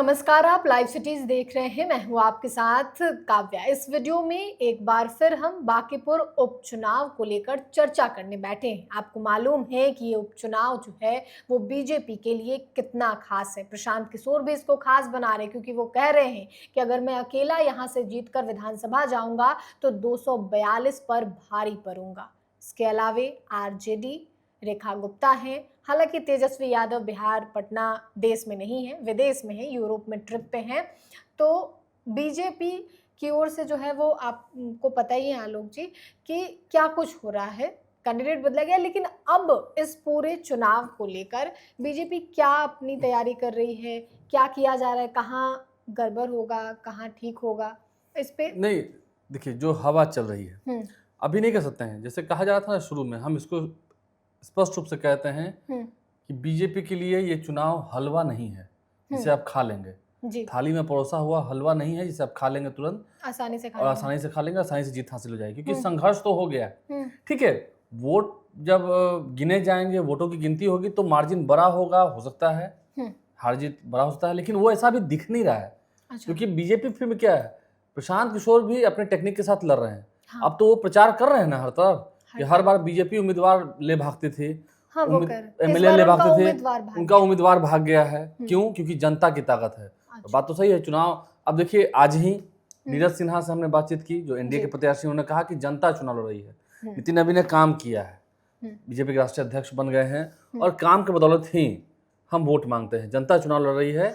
नमस्कार, आप live cities देख रहे हैं। मैं हूं आपके साथ काव्या। इस वीडियो में एक बार फिर हम बांकीपुर उपचुनाव को लेकर चर्चा करने बैठे हैं। आपको मालूम है कि ये उपचुनाव जो है वो बीजेपी के लिए कितना खास है। प्रशांत किशोर भी इसको खास बना रहे हैं क्योंकि वो कह रहे हैं कि अगर मैं अकेला यहाँ से जीतकर विधानसभा जाऊंगा तो 242 पर भारी पड़ूंगा। इसके अलावे आरजेडी रेखा गुप्ता हैं। हालांकि तेजस्वी यादव बिहार पटना देश में नहीं है, विदेश में है, यूरोप में ट्रिप पे हैं। तो बीजेपी की ओर से जो है वो आपको पता ही है आलोक जी कि क्या कुछ हो रहा है। कैंडिडेट बदला गया, लेकिन अब इस पूरे चुनाव को लेकर बीजेपी क्या अपनी तैयारी कर रही है, क्या किया जा रहा है, कहाँ गड़बड़ होगा, कहाँ ठीक होगा, इस पे नहीं। देखिए, जो हवा चल रही है अभी नहीं कह सकते हैं। जैसे कहा जा रहा था ना शुरू में, हम इसको स्पष्ट रूप से कहते हैं कि बीजेपी के लिए ये चुनाव हलवा नहीं है जिसे आप खा लेंगे। जी। थाली में परोसा हुआ हलवा नहीं है जिसे आप खा लेंगे तुरंत, आसानी से और आसानी से खा लेंगे, आसानी से जीत हासिल हो जाएगी, क्योंकि संघर्ष तो हो गया है। ठीक है, वोट जब गिने जाएंगे, वोटों की गिनती होगी तो मार्जिन बड़ा होगा, हो सकता है हार जीत बड़ा हो सकता है, लेकिन वो ऐसा भी दिख नहीं रहा है। अच्छा। क्योंकि बीजेपी फिर में क्या है, प्रशांत किशोर भी अपने टेक्निक के साथ लड़ रहे हैं। अब तो वो प्रचार कर रहे हैं ना हर तरफ कि हर बार बीजेपी उम्मीदवार ले भागते थे, एमएलए ले भागते थे, उनका उम्मीदवार भाग गया है। क्यों? क्योंकि जनता की ताकत है। अच्छा। बात तो सही है। चुनाव अब देखिए, आज ही नीरज सिन्हा से हमने बातचीत की, जो एनडीए के प्रत्याशी, उन्होंने कहा कि जनता चुनाव लड़ रही है। नितिन नवीन ने काम किया है, बीजेपी के राष्ट्रीय अध्यक्ष बन गए हैं, और काम के बदौलत ही हम वोट मांगते हैं। जनता चुनाव लड़ रही है,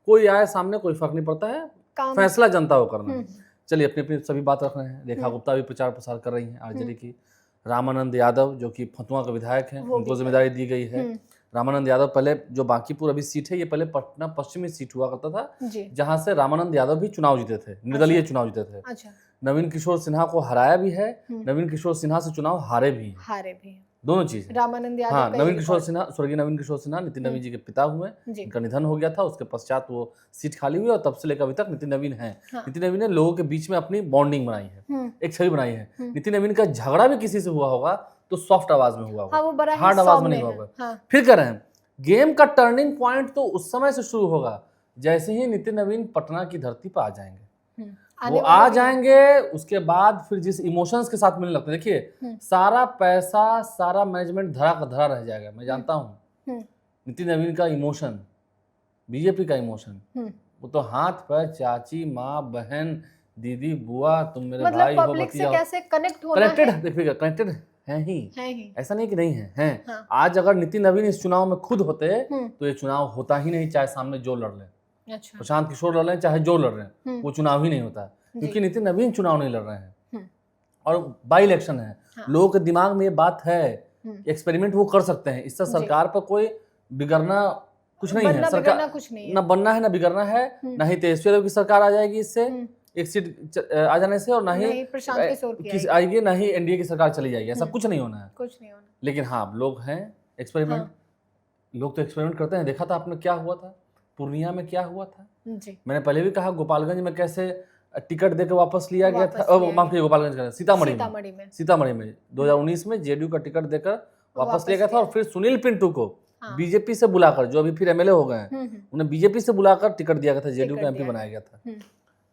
कोई आए सामने कोई फर्क नहीं पड़ता है, फैसला जनता को करना है। चलिए, अपनी अपनी सभी बात रख रहे हैं। रेखा गुप्ता भी प्रचार प्रसार कर रही हैं आरजेडी की। रामानंद यादव जो कि फतुआ का विधायक हैं, उनको जिम्मेदारी दी गई है। रामानंद यादव पहले, जो बांकीपुर अभी सीट है, ये पहले पटना पश्चिमी सीट हुआ करता था, जहां से रामानंद यादव भी चुनाव जीते थे, निर्दलीय चुनाव जीते थे। अच्छा। नवीन किशोर सिन्हा को हराया भी है, नवीन किशोर सिन्हा से चुनाव हारे भी, दोनों चीज। रामानंद यादव, हाँ, नवीन किशोर सिन्हा, स्वर्गीय नवीन किशोर सिन्हा नितिन नवीन जी के पिता हुए, उनका निधन हो गया था, उसके पश्चात वो सीट खाली हुई, और तब से लेकर अभी तक नितिन नवीन है। नितिन नवीन ने लोगों के बीच में अपनी बॉन्डिंग बनाई है, एक छवि बनाई है। नितिन नवीन का झगड़ा भी किसी से हुआ होगा तो सॉफ्ट आवाज में हुआ होगा, हार्ड आवाज में नहीं हुआ होगा। फिर कह रहे हैं, गेम का टर्निंग पॉइंट तो उस समय से शुरू होगा जैसे ही नितिन नवीन पटना की धरती पर आ जाएंगे। वो आ जाएंगे, उसके बाद फिर जिस इमोशंस के साथ मिलने लगते हैं, देखिए सारा पैसा, सारा मैनेजमेंट धरा का धरा रह जाएगा। मैं जानता हूँ नितिन नवीन का इमोशन, बीजेपी का इमोशन, वो तो हाथ पैर, चाची, माँ, बहन, दीदी, बुआ, तुम मेरे भाई हो, भतीजा, कैसे कनेक्ट होना है। कनेक्टेड, देखिएगा कनेक्टेड है ही, ऐसा नहीं कि नहीं है, हैं। हाँ। आज अगर नितिन नवीन इस चुनाव में खुद होते तो ये चुनाव होता ही नहीं, चाहे सामने जो लड़ ले। अच्छा। प्रशांत किशोर लड़ रहे हैं, चाहे जो लड़ रहे हैं, वो चुनाव ही नहीं होता, क्योंकि नितिन नवीन चुनाव नहीं लड़ रहे हैं, और बाई इलेक्शन है। हाँ। लोगों के दिमाग में ये बात है, एक्सपेरिमेंट वो कर सकते हैं, इससे सरकार पर कोई बिगड़ना कुछ नहीं है। सरकार ना बनना है, ना बिगड़ना है, ना ही तेजस्वी यादव की सरकार आ जाएगी इससे, एक सीट आ जाने से, और ना ही प्रशांत किशोर की आएगी, ना ही एनडीए की सरकार चली जाएगी। ऐसा कुछ नहीं होना है, कुछ नहीं होना। लेकिन हाँ, लोग हैं एक्सपेरिमेंट, लोग तो एक्सपेरिमेंट करते हैं। देखा था आपने क्या हुआ था पूर्णिया में, क्या हुआ था जी। मैंने पहले भी कहा, गोपालगंज में कैसे टिकट देकर वापस लिया गया था, माफ कीजिए, गोपालगंज का सीतामढ़ी में 2019 में जेडीयू का टिकट देकर वापस लिया गया था, और फिर सुनील पिंटू को बीजेपी से बुलाकर, जो अभी फिर एमएलए हो गए हैं, उन्हें बीजेपी से बुलाकर टिकट दिया गया था, जेडीयू का एमपी बनाया गया था।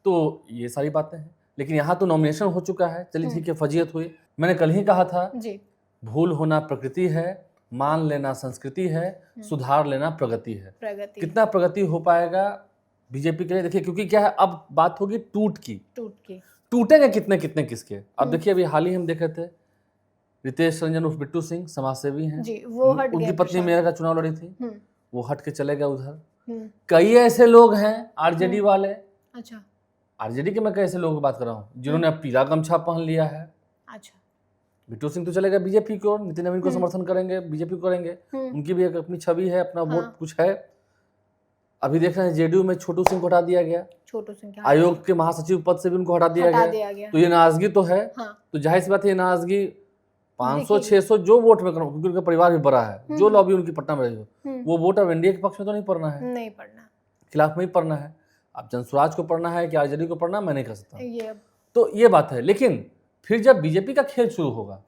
तो ये सारी बातें हैं, लेकिन यहाँ तो नॉमिनेशन हो चुका है। चलिए ठीक है, फजीयत हुई। मैंने कल ही कहा था, भूल होना प्रकृति है, मान लेना संस्कृति है, सुधार लेना प्रगति है। कितना प्रगति हो पाएगा बीजेपी के लिए, देखिए, क्योंकि क्या है, अब बात होगी टूट की, टूटेंगे कितने कितने किसके। अब देखिए, अभी हाल ही हम देखे थे, रितेश रंजन उर्फ बिट्टू सिंह, समाजसेवी हैं, उनकी पत्नी मेयर का चुनाव लड़ी थी, वो हट के चले गए उधर। कई ऐसे लोग हैं आरजेडी वाले, अच्छा, आरजेडी के मैं कैसे लोगों की बात कर रहा हूँ, जिन्होंने अब पीला गमछा पहन लिया है। अच्छा, बिट्टू सिंह तो चले गए बीजेपी की ओर, नितिन नवीन को समर्थन करेंगे, बीजेपी को करेंगे, उनकी भी एक अपनी छवि है, अपना वोट कुछ है। अभी देख रहे हैं जेडीयू में छोटू सिंह को हटा दिया गया, आयोग के महासचिव पद से भी उनको हटा दिया गया। तो ये नाराजगी तो है, तो जाहिर सी बात है, ये नाराजगी 500-600 जो वोट में, क्योंकि उनका परिवार भी बड़ा है, जो लॉबी उनकी पटना में रही हो, वो वोट अब एनडीए के पक्ष में तो नहीं पड़ना है, नहीं पड़ना, खिलाफ में ही पड़ना है। अब जनसुराज को पढ़ना है कि आरजेडी को पढ़ना, मैं नहीं कर सकता। तो ये बात है, लेकिन फिर जब बीजेपी का खेल शुरू होगा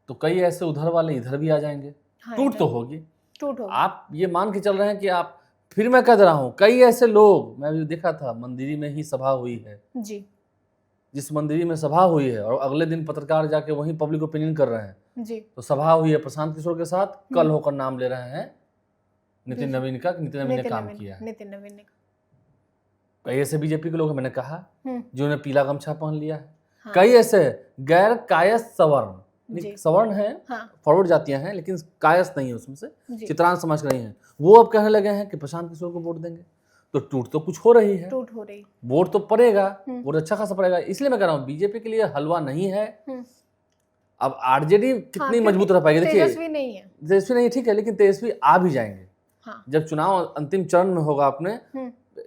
तो कई ऐसे उधर वाले इधर भी आ जाएंगे, टूट तो होगी। आप ये मान के चल रहे हैं कि आप फिर मैं कह रहा हूँ कई ऐसे लोग, मैं भी देखा था मंदिरी में ही सभा हुई है जी, जिस मंदिरी में सभा हुई है और अगले दिन पत्रकार जाके वहीं पब्लिक ओपिनियन कर रहे हैं जी, तो सभा हुई है प्रशांत किशोर के साथ, कल होकर नाम ले रहे हैं नितिन नवीन का, नितिन नवीन ने काम किया है। नितिन नवीन ने कई ऐसे बीजेपी के लोग हैं, मैंने कहा, जिन्होंने पीला गमछा पहन लिया है। हाँ। कई ऐसे गैर कायस्थ सवर्ण, सवर्ण है, हाँ। फॉरवर्ड जातियां हैं लेकिन कायस्थ नहीं है, उसमें से चित्रांश समाज के नहीं है, वो अब कहने लगे हैं कि प्रशांत किशोर को वोट देंगे। तो टूट तो कुछ हो रही है, टूट हो रही, वोट तो पड़ेगा, वोट अच्छा खासा पड़ेगा। इसलिए मैं कह रहा हूँ बीजेपी के लिए हलवा नहीं है। अब आरजेडी कितनी मजबूत रह पाएगी, देखिए तेजस्वी नहीं है, तेजस्वी नहीं, ठीक है, लेकिन तेजस्वी आ भी जाएंगे। हाँ। जब चुनाव अंतिम चरण में होगा, अपने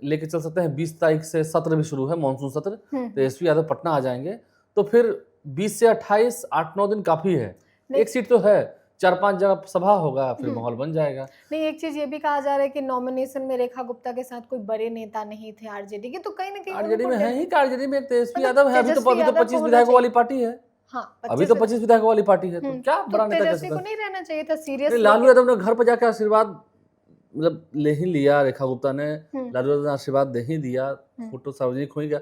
लेके चल सकते हैं, 20 तारीख से सत्र भी शुरू है, मानसून सत्र, तेजस्वी यादव पटना आ जाएंगे तो फिर 20 से 28 8-9 दिन काफी है। एक सीट तो है, 4-5 जगह सभा होगा, फिर माहौल बन जाएगा। नहीं, एक चीज ये भी कहा जा रहा है कि नॉमिनेशन में रेखा गुप्ता के साथ कोई बड़े नेता नहीं थे आरजेडी के, तो कहीं ना कहीं आरजेडी में है ही, आरजेडी में तेजस्वी यादव है, अभी तो 25 विधायकों वाली पार्टी है। हाँ, अभी तो 25 विधायकों वाली पार्टी है, तो क्या बड़ा नेता तेजस्वी को नहीं रहना चाहिए था सीरियस। लालू यादव ने घर पर जाकर आशीर्वाद मतलब ले ही लिया, रेखा गुप्ता ने लालू यादव ने आशीर्वाद दे ही दिया, फोटो सार्वजनिक हो गया।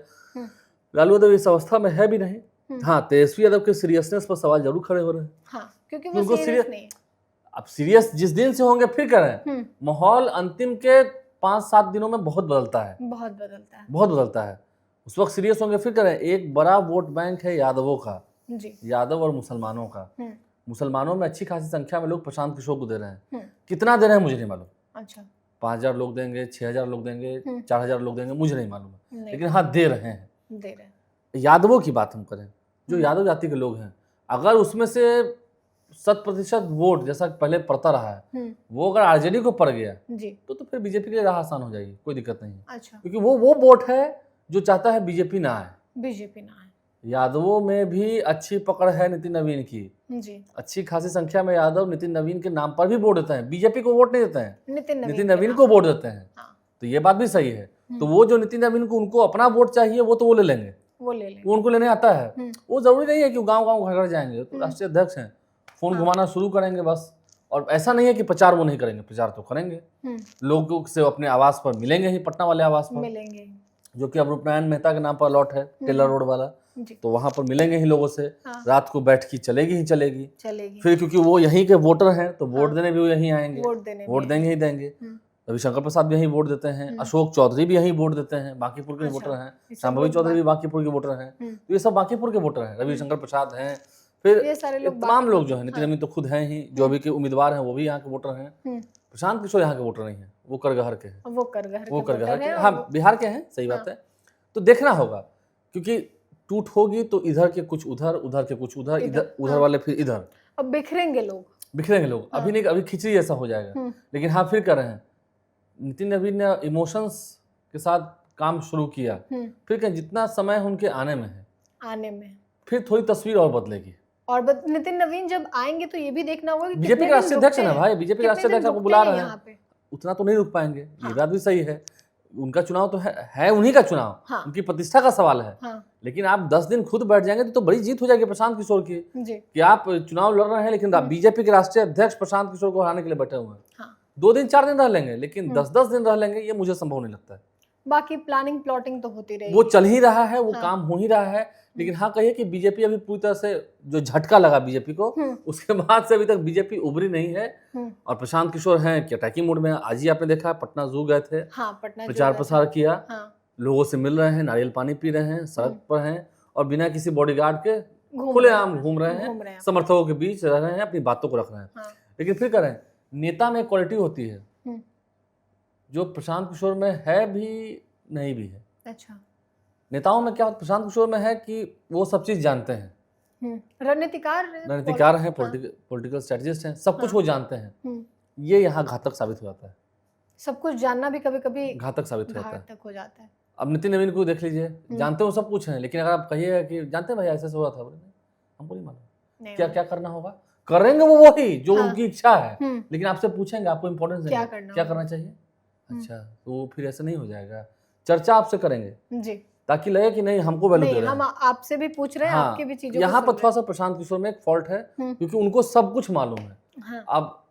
लालू यादव इस अवस्था में है भी नहीं। हाँ, तेजस्वी यादव के सीरियसनेस पर सवाल जरूर खड़े हो रहे हैं। हाँ, क्योंकि वो सीरियस नहीं है। अब सीरियस जिस दिन से होंगे फिर करें, माहौल अंतिम के 5-7 दिनों में बहुत बदलता है, बहुत बदलता है। उस वक्त सीरियस होंगे फिर करें। एक बड़ा वोट बैंक है यादवों का जी, यादव और मुसलमानों का। मुसलमानों में अच्छी खासी संख्या में लोग प्रशांत किशोर को दे रहे हैं। कितना दे रहे हैं मुझे नहीं मालूम। अच्छा, 5000 लोग देंगे, 6000 लोग देंगे, 4000 लोग देंगे, मुझे नहीं मालूम, लेकिन हाँ दे रहे हैं। यादवों की बात हम करें, जो यादव जाति के लोग हैं, अगर उसमें से 100% वोट जैसा पहले पड़ता रहा है, वो अगर आरजेडी को पड़ गया जी, तो फिर बीजेपी के लिए राह आसान हो जाएगी, कोई दिक्कत नहीं है। अच्छा, क्योंकि वो वोट है जो चाहता है बीजेपी ना आए। यादवों में भी अच्छी पकड़ है नितिन नवीन की जी, अच्छी खासी संख्या में यादव नितिन नवीन के नाम पर भी वोट देते हैं, बीजेपी को वोट नहीं देते हैं, नितिन नवीन को वोट देते हैं। हाँ। तो ये बात भी सही है। तो वो जो नितिन नवीन को उनको अपना वोट चाहिए, वो तो वो ले लेंगे, वो उनको लेने आता है। वो जरूरी नहीं है कि गाँव घर जाएंगे, तो राष्ट्रीय अध्यक्ष हैं, फोन घुमाना शुरू करेंगे बस। और ऐसा नहीं है कि प्रचार वो नहीं करेंगे, प्रचार तो करेंगे, लोगों से अपने आवास पर मिलेंगे ही, पटना वाले आवास पर मिलेंगे, जो कि अब रूपनारायण मेहता के नाम पर अलॉट है, टेलर रोड वाला, तो वहां पर मिलेंगे ही लोगों से। हाँ। रात को बैठकी चलेगी। फिर क्योंकि वो यहीं के वोटर हैं, तो वोट देने भी वो यहीं आएंगे, वोट देंगे ही देंगे। रविशंकर प्रसाद भी यहीं वोट देते हैं, अशोक चौधरी भी यहीं वोट देते हैं, बांकीपुर के वोटर हैं, शांभवी चौधरी भी बांकीपुर के वोटर हैं, तो ये सब बांकीपुर के वोटर हैं। रविशंकर प्रसाद हैं, फिर तमाम लोग जो है, नितिन नवीन तो खुद हैं ही, जो अभी के उम्मीदवार हैं वो भी यहाँ के वोटर हैं। प्रशांत किशोर यहाँ के वोटर नहीं है, वो करगहर के हैं, वो करगहर के, हाँ बिहार के हैं, सही बात है। तो देखना होगा, क्योंकि टूट होगी तो इधर के कुछ उधर, उधर के कुछ उधर, उधर वाले फिर इधर, अब बिखरेंगे लोग। अभी नहीं, अभी खिचड़ी जैसा हो जाएगा। लेकिन हाँ, फिर कर रहे हैं, नितिन नवीन ने इमोशंस के साथ काम शुरू किया, फिर क्या जितना समय उनके आने में फिर थोड़ी तस्वीर और बदलेगी। और नितिन नवीन जब आएंगे तो ये भी देखना होगा कि बीजेपी के राष्ट्रीय अध्यक्ष है ना भाई, बीजेपी के राष्ट्रीय अध्यक्ष को बुला रहे हैं, उतना तो नहीं रुक पाएंगे। ये बात भी सही है, उनका चुनाव तो है उन्हीं का चुनाव। हाँ। उनकी प्रतिष्ठा का सवाल है। हाँ। लेकिन आप 10 दिन खुद बैठ जाएंगे तो बड़ी जीत हो जाएगी प्रशांत किशोर की कि आप चुनाव लड़ रहे हैं, लेकिन बीजेपी के राष्ट्रीय अध्यक्ष प्रशांत किशोर को हराने के लिए बैठे हुए हैं। हाँ। 2 दिन 4 दिन रह लेंगे, लेकिन 10-10 दिन रह लेंगे, ये मुझे संभव नहीं लगता है। बाकी प्लानिंग प्लॉटिंग तो होती रहेगी, वो चल ही रहा है, वो काम हो ही रहा है। लेकिन हाँ, कहिए कि बीजेपी अभी पूरी तरह से जो झटका लगा बीजेपी को, उसके बाद से अभी तक बीजेपी उभरी नहीं है। और प्रशांत किशोर हैं कि अटैकिंग मोड में। आज ही आपने देखा पटना जू गए थे, प्रचार प्रसार किया, लोगों से मिल रहे हैं, नारियल पानी पी रहे हैं, सड़क पर हैं, और बिना किसी बॉडीगार्ड के खुलेआम घूम रहे हैं, समर्थकों के बीच रह रहे हैं, अपनी बातों को रख रहे हैं। लेकिन फिर करें, नेता में क्वालिटी होती है जो प्रशांत किशोर में है भी नहीं भी है। अच्छा, नेताओं में क्या प्रशांत किशोर में है कि वो सब चीज जानते हैं, रणनीतिकार हैं, पॉलिटिकल स्ट्रेटजिस्ट हैं, सब कुछ वो जानते हैं। ये यहाँ घातक साबित हो जाता है। सब कुछ जानना भी कभी कभी घातक साबित हो जाता है। अब नितिन नवीन को देख लीजिए, जानते हो सब कुछ है, लेकिन अगर आप कहिएगा कि जानते हैं भाई ऐसे हो रहा था, हमको नहीं मालूम क्या क्या करना होगा, करेंगे वो वही जो उनकी इच्छा है, लेकिन आपसे पूछेंगे, आपको इम्पोर्टेंस देंगे क्या करना चाहिए। अच्छा, तो फिर ऐसा नहीं हो जाएगा, चर्चा आपसे मालूम है ताकि लगे कि नहीं हमको वैल्यू दे रहे हैं, हम आपसे भी पूछ रहे हैं। हाँ, आपके भी चीजों यहाँ पर थोड़ा सा प्रशांत किशोर में एक फॉल्ट है, क्योंकि उनको सब कुछ मालूम है। हाँ। अब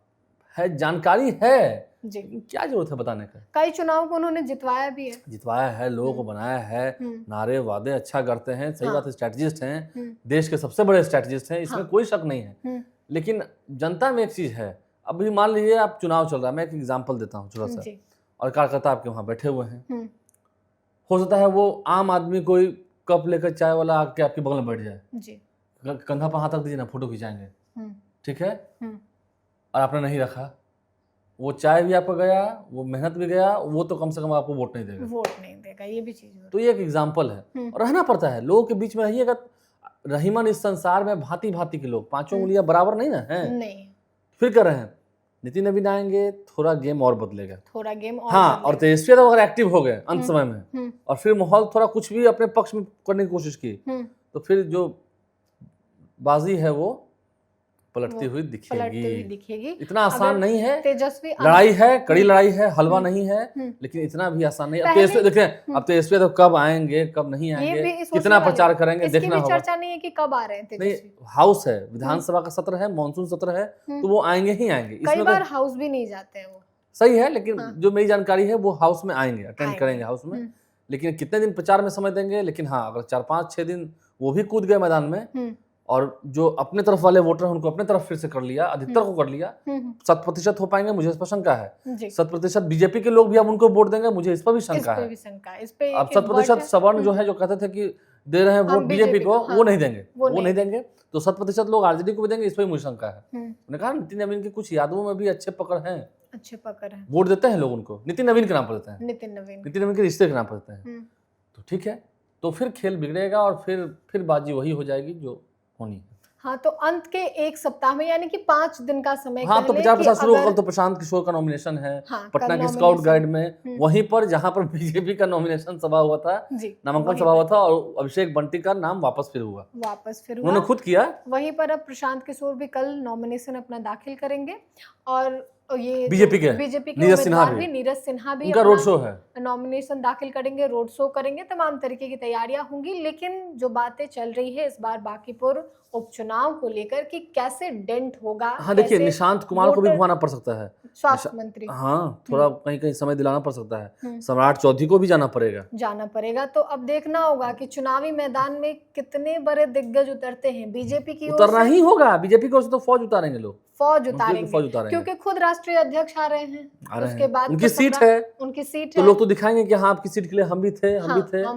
है जानकारी है, जी। क्या जरूरत है बताने का? कई चुनाव को उन्होंने जितवाया भी है, लोगों को बनाया है, नारे वादे अच्छा करते हैं, सही बात है, स्ट्रेटजिस्ट हैं, देश के सबसे बड़े स्ट्रेटजिस्ट हैं, इसमें कोई शक नहीं है। लेकिन जनता में एक चीज है, अभी मान लीजिए आप चुनाव चल रहा है, मैं एक एग्जाम्पल देता हूँ छोटा सा, और कार्यकर्ता आपके वहाँ बैठे हुए हैं, हो सकता है वो आम आदमी कोई कप लेकर चाय वाला आके आपके बगल में बैठ जाए, कंधा पर हाथ रख दीजिए ना, फोटो खिंचाएंगे, ठीक है, और आपने नहीं रखा, वो चाय भी आपका गया, वो मेहनत भी गया, वो तो कम से कम आपको वोट नहीं देगा, ये भी चीज है। तो ये एक एग्जाम्पल है, और रहना पड़ता है, लोगों के बीच में रहिएगा। रहीमन, इस संसार में भांति भांति के लोग, पांचों उंगलियां बराबर नहीं ना है, नहीं। फिर कर रहे हैं, नितिन नवीन आएंगे, थोड़ा गेम और बदलेगा, थोड़ा गेम और हाँ, और तेजस्वी यादव अगर एक्टिव हो गए अंत समय में, और फिर माहौल थोड़ा कुछ भी अपने पक्ष में करने की कोशिश की, तो फिर जो बाजी है वो पलटती हुई दिखेगी। इतना आसान नहीं है, तेजस्वी लड़ाई है, कड़ी लड़ाई है, हलवा नहीं है, लेकिन इतना भी आसान नहीं। अब तेजस्वी देखें, अब तेजस्वी तो कब आएंगे कब नहीं आएंगे, कितना प्रचार करेंगे, देखना होगा। चर्चा नहीं है कि कब आ रहे हैं, नहीं, हाउस है, विधानसभा का सत्र है, मानसून सत्र है, तो वो आएंगे ही आएंगे। कई बार हाउस भी नहीं जाते हैं वो, सही है, लेकिन जो मेरी जानकारी है वो हाउस में आएंगे, अटेंड करेंगे हाउस में। लेकिन कितने दिन प्रचार में समय देंगे, लेकिन हाँ, अगर 4-5-6 दिन वो भी कूद गए मैदान में, और जो अपने तरफ वाले वोटर हैं उनको अपने तरफ फिर से कर लिया, अधिकतर को कर लिया, 100% हो पाएंगे, मुझे इस पर शंका है। 100% बीजेपी के लोग भी अब उनको वोट देंगे, मुझे इस पर भी शंका है। अब 100% सवर्ण जो है, जो कहते थे कि दे रहे हैं वोट बीजेपी को, वो नहीं देंगे, वो नहीं देंगे, तो 100% लोग आरजेडी को भी देंगे, इस पर भी मुझे शंका है। मैंने कहा नितिन नवीन की कुछ यादवों में भी अच्छे पकड़ है, वोट देते हैं लोग उनको, नितिन नवीन के नाम पर देते हैं, नितिन नवीन के रिश्ते के नाम पर देते हैं, तो ठीक है, तो फिर खेल बिगड़ेगा और फिर बाजी वही हो जाएगी जो होनी। हाँ, तो अंत के एक सप्ताह में, यानी कि 5 दिन का समय, हाँ, तो प्रचार प्रसार शुरू होगा, तो प्रशांत किशोर का नॉमिनेशन है, हाँ, पटना की स्काउट गाइड में, वहीं पर जहां पर बीजेपी का नॉमिनेशन सभा हुआ था, नामांकन सभा हुआ था, और अभिषेक बंटी का नाम वापस फिर हुआ, उन्होंने खुद किया। वहीं पर अब प्रशांत किशोर भी कल नॉमिनेशन अपना दाखिल करेंगे, और ये बीजेपी के नीरज सिन्हा भी उनका रोड शो है, नॉमिनेशन दाखिल करेंगे, रोड शो करेंगे, तमाम तरीके की तैयारियां होंगी। लेकिन जो बातें चल रही है इस बार बांकीपुर उपचुनाव को लेकर कि कैसे डेंट होगा, हाँ देखिए, निशांत कुमार को भी घुमाना पड़ सकता है, स्वास्थ्य मंत्री, हाँ, थोड़ा कहीं समय दिलाना पड़ सकता है, सम्राट चौधरी को भी जाना पड़ेगा। तो अब देखना होगा कि चुनावी मैदान में कितने बड़े दिग्गज उतरते हैं। बीजेपी की उतरना ही होगा, बीजेपी की ओर से तो फौज उतारेंगे लोग, फौज उतारेंगे, क्योंकि खुद राष्ट्रीय अध्यक्ष आ रहे हैं, उसके बाद उनकी सीट है, तो लोग तो दिखाएंगे कि हाँ, आपकी सीट के लिए हम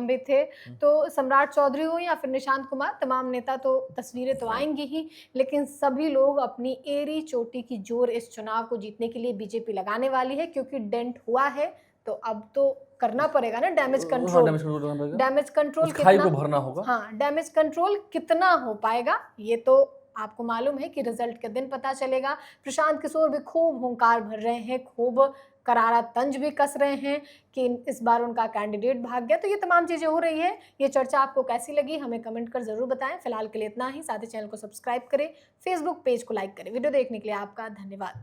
भी थे। तो सम्राट चौधरी हो या फिर निशांत कुमार, तमाम नेता तो तस्वीरें तो आएंगी ही, लेकिन सभी लोग अपनी एड़ी चोटी की जोर इस चुनाव को जीतने के लिए बीजेपी लगाने वाली है, क्योंकि डेंट हुआ है तो अब तो करना पड़ेगा ना डैमेज कंट्रोल कितना भरना होगा, हाँ, डैमेज कंट्रोल कितना हो पाएगा ये तो आपको मालूम है कि रिजल्ट के दिन पता चलेगा। प्रशांत किशोर भी खूब हुंकार भर रहे हैं, खूब करारा तंज भी कस रहे हैं कि इस बार उनका कैंडिडेट भाग गया। तो ये तमाम चीजें हो रही है। ये चर्चा आपको कैसी लगी हमें कमेंट कर जरूर बताएं। फिलहाल के लिए इतना ही। साथ ही चैनल को सब्सक्राइब करें, फेसबुक पेज को लाइक करें। वीडियो देखने के लिए आपका धन्यवाद।